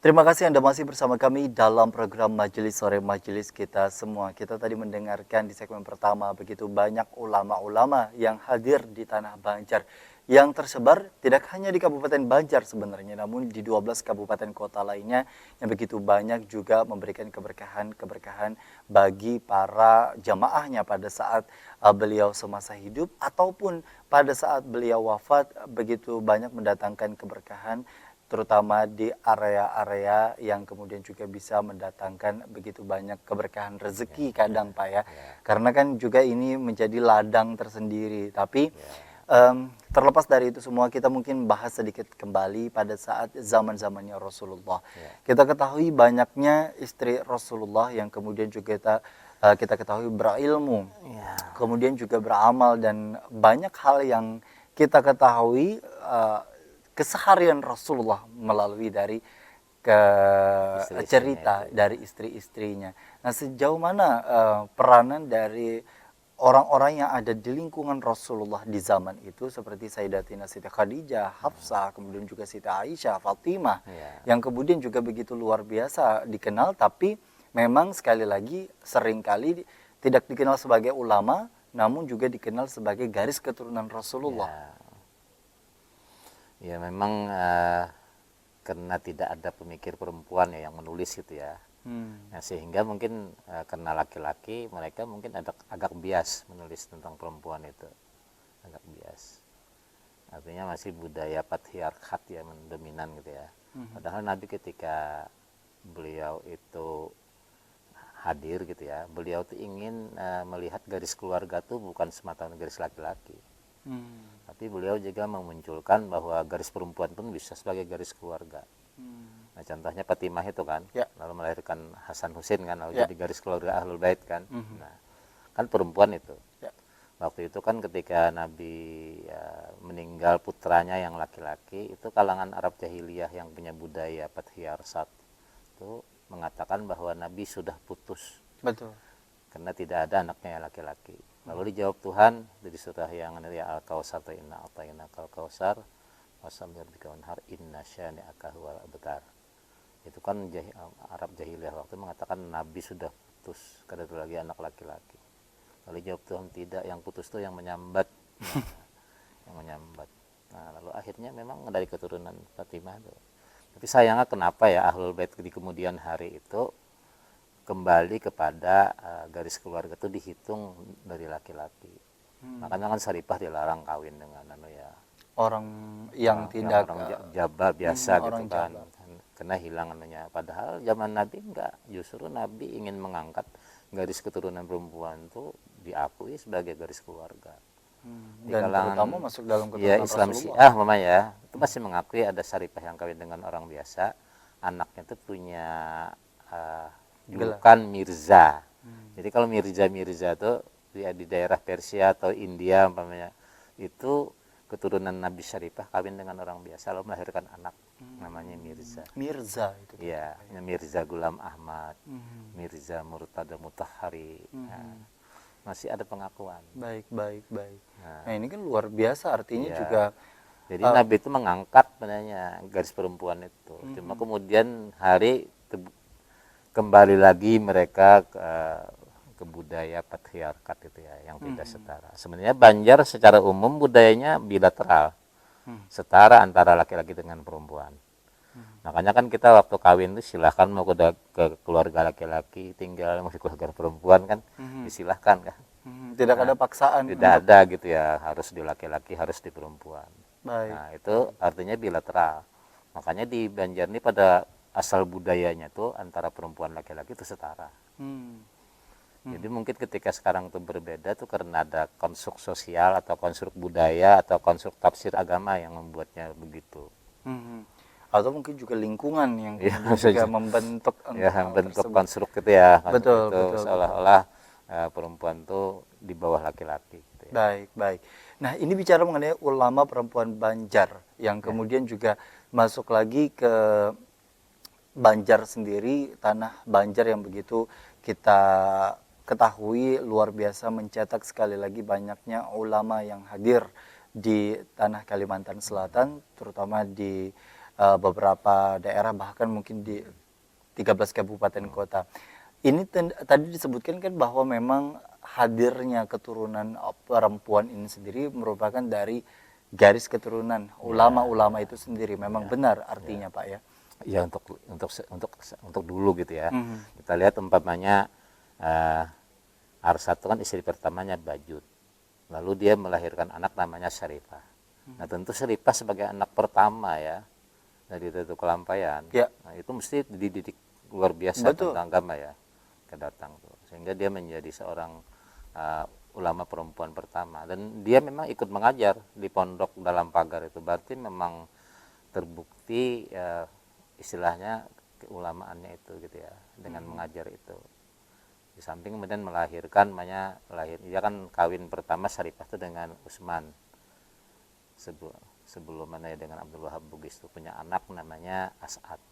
Terima kasih Anda masih bersama kami dalam program Majelis Sore Majelis kita semua. Kita tadi mendengarkan di segmen pertama begitu banyak ulama-ulama yang hadir di Tanah Banjar yang tersebar tidak hanya di Kabupaten Banjar sebenarnya, namun di 12 kabupaten kota lainnya yang begitu banyak juga memberikan keberkahan-keberkahan bagi para jamaahnya pada saat beliau semasa hidup ataupun pada saat beliau wafat, begitu banyak mendatangkan keberkahan terutama di area-area yang kemudian juga bisa mendatangkan begitu banyak keberkahan Ya, rezeki kadang Pak ya. ya, Karena kan juga ini menjadi ladang tersendiri. Tapi ya, terlepas dari itu semua kita mungkin bahas sedikit kembali pada saat zaman-zamannya Rasulullah. ya, Kita ketahui banyaknya istri Rasulullah yang kemudian juga kita ketahui berilmu, ya, kemudian juga beramal dan banyak hal yang kita ketahui keseharian Rasulullah melalui dari ke istri-istrinya itu cerita ya. dari istri-istrinya. Nah, sejauh mana peranan dari orang-orang yang ada di lingkungan Rasulullah di zaman itu seperti Sayyidatina Siti Khadijah, Hafsah, kemudian juga Siti Aisyah, Fatimah Ya, yang kemudian juga begitu luar biasa dikenal tapi memang sekali lagi seringkali tidak dikenal sebagai ulama namun juga dikenal sebagai garis keturunan Rasulullah. ya, ya memang karena tidak ada pemikir perempuan ya yang menulis gitu ya. Hmm. Nah, sehingga mungkin karena laki-laki mereka mungkin agak bias menulis tentang perempuan itu, agak bias. Artinya masih budaya patriarkat ya mendominan gitu ya. Padahal Nabi ketika beliau itu hadir gitu ya, beliau tuh ingin melihat garis keluarga tuh bukan semata garis laki-laki, Hmm. tapi beliau juga memunculkan bahwa garis perempuan pun bisa sebagai garis keluarga. Nah, contohnya Fatimah itu kan, Ya. lalu melahirkan Hasan Husain kan, lalu Ya. jadi garis keluarga Ahlul Bait kan. Mhm. Nah, kan perempuan itu. Ya. Waktu itu kan ketika Nabi ya, meninggal putranya yang laki-laki, itu kalangan Arab jahiliyah yang punya budaya patriarkat itu mengatakan bahwa Nabi sudah putus Betul. karena tidak ada anaknya yang laki-laki. Lalu dijawab Tuhan dari surah yang ya Al-Kautsar inna a'tainaka al-kautsar wasamir bikawanhar inna syani'aka huwal abtar. Itu kan Arab jahiliyah waktu mengatakan Nabi sudah putus karena ada lagi anak laki-laki. Lalu jawab Tuhan tidak, yang putus itu yang menyambat. Nah, yang menyambat. Nah, lalu akhirnya memang dari keturunan Fatimah itu. Tapi sayangnya kenapa ya Ahlul Bait di kemudian hari itu kembali kepada garis keluarga itu dihitung dari laki-laki. Makanya kan Saripah dilarang kawin dengan ya Orang yang tidak orang Jaba biasa gitu orang kan. Jawa. Karena hilang anunya. Padahal zaman Nabi enggak, justru Nabi ingin mengangkat garis keturunan perempuan itu diakui sebagai garis keluarga. Di Dan kalangan terutama masuk dalam ya keturunan Islam Rasulullah. Syiah mama ya, itu masih mengakui ada Saripah yang kawin dengan orang biasa, anaknya itu punya julukan Mirza. Jadi kalau Mirza tuh di daerah Persia atau India umpamanya itu keturunan Nabi Syarifah kawin dengan orang biasa lalu melahirkan anak namanya Mirza. Mirza itu. Iya, Mirza Gulam Ahmad, Mirza Murtada Mutahhari. Nah, masih ada pengakuan. Baik, baik, baik. Nah, Nah, ini kan luar biasa artinya iya. juga Jadi Nabi itu mengangkat sebenarnya garis perempuan itu. Cuma kemudian kembali lagi mereka ke budaya patriarkat itu ya yang tidak setara. Sebenarnya Banjar secara umum budayanya bilateral, setara antara laki-laki dengan perempuan. Makanya kan kita waktu kawin itu silahkan mau ke keluarga laki-laki, tinggal mau ke keluarga perempuan kan disilahkan kan. tidak ada paksaan. Tidak ada gitu ya, harus di laki-laki, harus di perempuan. Baik. Nah, itu artinya bilateral. Makanya di Banjar ini pada asal budayanya tuh antara perempuan laki-laki itu setara. Jadi mungkin ketika sekarang itu berbeda tuh karena ada konstruk sosial atau konstruk budaya atau konstruk tafsir agama yang membuatnya begitu. Atau mungkin juga lingkungan yang Ya, kemudian juga membentuk ya hal bentuk tersebut. konstruk gitu ya. Betul, itu betul, seolah-olah perempuan tuh di bawah laki-laki gitu ya. Baik, baik. Nah, ini bicara mengenai ulama perempuan Banjar yang kemudian juga masuk lagi ke Banjar sendiri, tanah Banjar yang begitu kita ketahui luar biasa mencetak sekali lagi banyaknya ulama yang hadir di tanah Kalimantan Selatan, terutama di beberapa daerah bahkan mungkin di 13 kabupaten kota. Ini tadi disebutkan kan bahwa memang hadirnya keturunan perempuan ini sendiri merupakan dari garis keturunan ulama-ulama itu sendiri. Memang benar artinya Pak ya. Ya untuk dulu gitu ya. Kita lihat umpamanya Arsat itu kan istri pertamanya Bajut. Lalu dia melahirkan anak namanya Syarifah. Nah tentu Syarifah sebagai anak pertama ya dari Datuk Kelampaian. Ya. Nah, itu mesti dididik luar biasa Betul. tentang agama ya. Kedatang tuh. Sehingga dia menjadi seorang ulama perempuan pertama. Dan dia memang ikut mengajar di pondok dalam pagar itu. Berarti memang terbukti istilahnya keulamaannya itu gitu ya. Dengan mengajar itu. Di samping kemudian melahirkan, dia kan kawin pertama Syarifah itu dengan Utsman sebelum mana ya dengan Abdul Wahab Bugis itu punya anak namanya As'ad.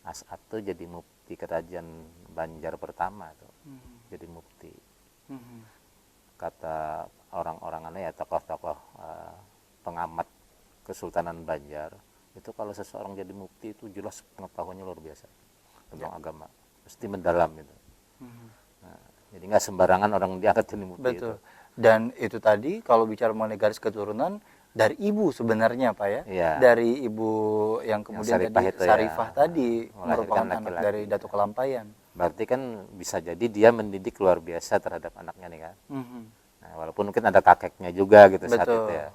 As'ad tuh jadi mufti kerajaan Banjar pertama tuh. Jadi mufti. Kata orang-orang ya tokoh-tokoh pengamat Kesultanan Banjar itu kalau seseorang jadi mufti itu jelas pengetahuannya luar biasa tentang agama, mesti mendalam itu. Nah, jadi nggak sembarangan orang diangkat jadi mufti. Betul. Itu. Dan itu tadi kalau bicara mengenai garis keturunan dari ibu sebenarnya Pak ya. Iya. Dari ibu yang kemudian Syarifah tadi itu Syarifah ya, tadi melahirkan merupakan anak laki-laki. dari Datuk Kelampaian. Berarti kan bisa jadi dia mendidik luar biasa terhadap anaknya nih kan. Nah, walaupun mungkin ada kakeknya juga gitu saat Betul. itu ya.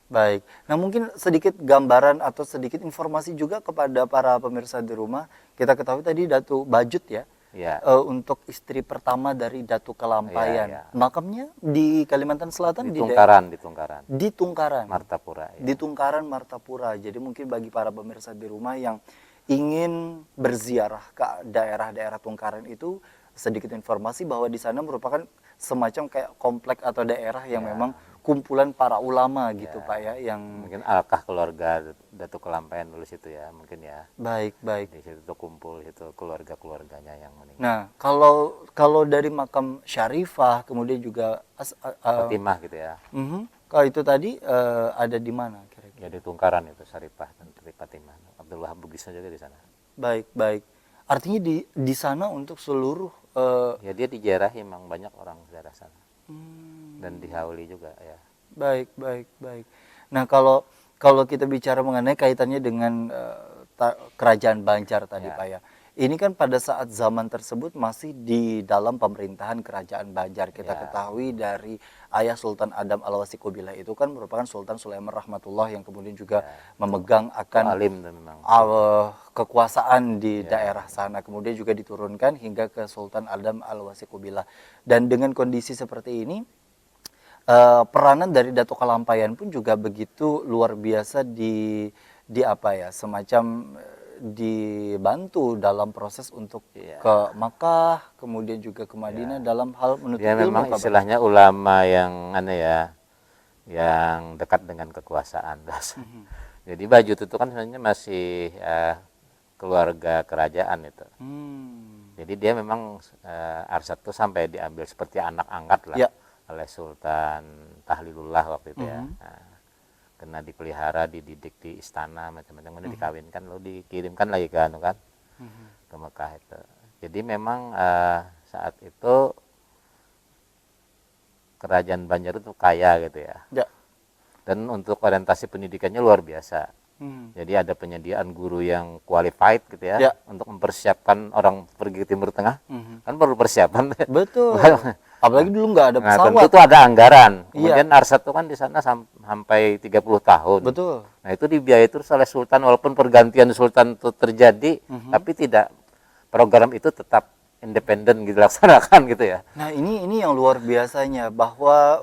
Baik. Nah mungkin sedikit gambaran atau sedikit informasi juga kepada para pemirsa di rumah. Kita ketahui tadi Datuk Bajut ya. Iya. Untuk istri pertama dari Datuk Kelampaian. Iya. Makamnya di Kalimantan Selatan Di Tungkaran. di Tungkaran. Martapura. Ya. Di Tungkaran Martapura. Jadi mungkin bagi para pemirsa di rumah yang ingin berziarah ke daerah-daerah Tungkaran itu, sedikit informasi bahwa di sana merupakan semacam kayak komplek atau daerah yang memang kumpulan para ulama gitu Pak ya, yang mungkin alkah keluarga Datuk Kelampaian dulu situ ya mungkin ya. baik. Di situ tuh kumpul itu keluarganya yang meninggal. Nah, kalau dari makam Syarifah kemudian juga Fatimah gitu ya. kalau itu tadi ada di mana kira-kira? Ya di Tungkaran itu Syarifah dan Fatimah. Abdul Wahab Bugis juga di sana. Baik. Artinya di sana untuk seluruh Ya dia diziarahi memang banyak orang daerah sana. Dan dihauli juga ya. Baik. Nah, kalau kita bicara mengenai kaitannya dengan kerajaan Banjar tadi Ya. Pak ya. Ini kan pada saat zaman tersebut masih di dalam pemerintahan kerajaan Banjar. Kita Ya. ketahui dari ayah Sultan Adam Al-Wasikubillah itu kan merupakan Sultan Sulaiman Rahmatullah yang kemudian juga memegang akan Alim tuh memang. kekuasaan di daerah sana. Kemudian juga diturunkan hingga ke Sultan Adam Al-Wasikubillah. Dan dengan kondisi seperti ini, peranan dari Datuk Kelampaian pun juga begitu luar biasa di apa ya, semacam dibantu dalam proses untuk ke Makkah, kemudian juga ke Madinah dalam hal menuntut Dia ilmu. memang istilahnya ulama yang yang dekat dengan kekuasaan. Jadi Bajut itu kan sebenarnya masih keluarga kerajaan itu. Jadi dia memang Arsat itu sampai diambil seperti anak angkat lah oleh Sultan Tahlilullah waktu itu ya. Nah, kena dipelihara, dididik di istana macam-macam, kemudian dikawinkan lalu dikirimkan lagi ke ke Mekah itu. Jadi memang saat itu kerajaan Banjar itu kaya gitu ya. Dan untuk orientasi pendidikannya luar biasa. Jadi ada penyediaan guru yang qualified gitu ya, untuk mempersiapkan orang pergi ke Timur Tengah. Kan perlu persiapan. Betul. Apalagi dulu nggak ada pesawat. Nah, tentu itu ada anggaran. Kemudian Arsat itu kan di sana sampai 30 tahun. Betul. Nah, itu dibiayai terus oleh Sultan, walaupun pergantian Sultan itu terjadi, tapi tidak, program itu tetap independen dilaksanakan gitu ya. Nah, ini yang luar biasanya bahwa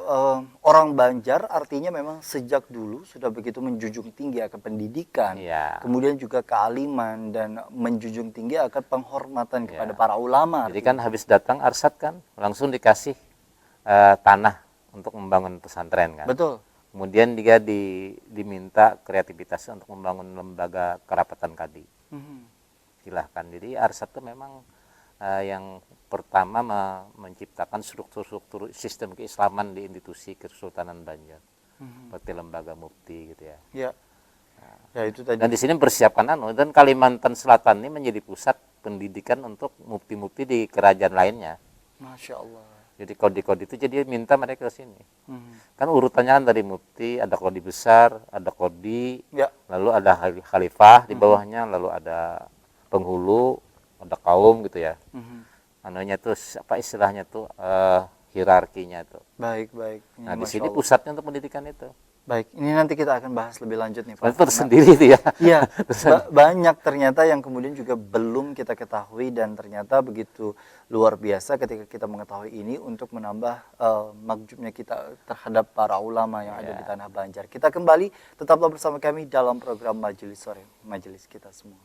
orang Banjar artinya memang sejak dulu sudah begitu menjunjung tinggi akan pendidikan, kemudian juga kealiman dan menjunjung tinggi akan penghormatan kepada para ulama. Jadi kan habis datang Arsat kan langsung dikasih tanah untuk membangun pesantren kan. Betul. Kemudian dia diminta kreativitasnya untuk membangun lembaga kerapatan kadi. Silahkan. Jadi Arsat itu memang yang pertama menciptakan struktur sistem keislaman di institusi Kesultanan Banjar, seperti lembaga mufti gitu ya. Ya itu tadi. Dan di sini persiapkan dan Kalimantan Selatan ini menjadi pusat pendidikan untuk mufti-mufti di kerajaan lainnya. Masya Allah. Jadi kodi-kodi itu jadi minta mereka ke sini. Hmm. Kan urutannya kan dari mufti, ada kodi besar, ada kodi, Ya. lalu ada khalifah di bawahnya, lalu ada penghulu, ada kaum gitu ya. Mhm. Anunya tuh apa istilahnya tuh hierarkinya tuh. Baik, baik. Nah, di Masya sini Allah. pusatnya untuk pendidikan itu. Baik, ini nanti kita akan bahas lebih lanjut nih Pak. Itu tersendiri itu ya. Iya, banyak ternyata yang kemudian juga belum kita ketahui dan ternyata begitu luar biasa ketika kita mengetahui ini untuk menambah makjubnya kita terhadap para ulama yang ada di Ya. Tanah Banjar. Kita kembali, tetaplah bersama kami dalam program Majelis Sore, Majelis Kita Semua.